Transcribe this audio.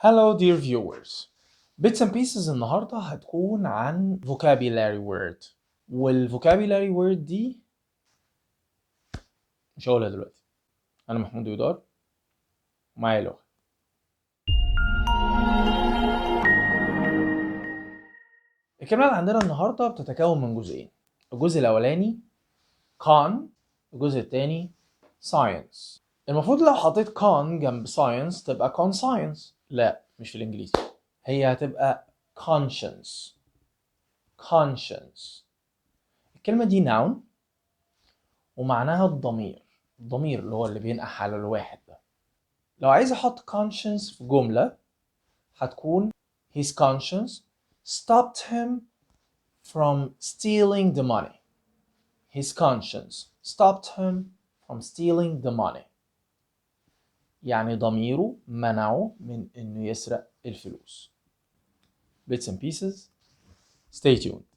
Hello dear viewers. Bits and pieces النهاردة هتكون عن vocabulary word والvocabulary word دي مش هقولها دلوقتي. أنا محمود ودار ومعايا لغة. الكلمة اللي عندنا النهاردة بتتكون من جزئين. الجزء الأولاني con، الجزء التاني science. المفروض لو حطيت con جنب science تبقى conscience. لا، مش في الإنجليزي. هي هتبقى conscience. الكلمة دي noun ومعناها الضمير اللي هو اللي بينقح على الواحد ده. لو عايز احط conscience في جملة هتكون his conscience stopped him from stealing the money. His conscience stopped him from stealing the money. يعني ضميره منعه من انه يسرق الفلوس. Bits and pieces. Stay tuned.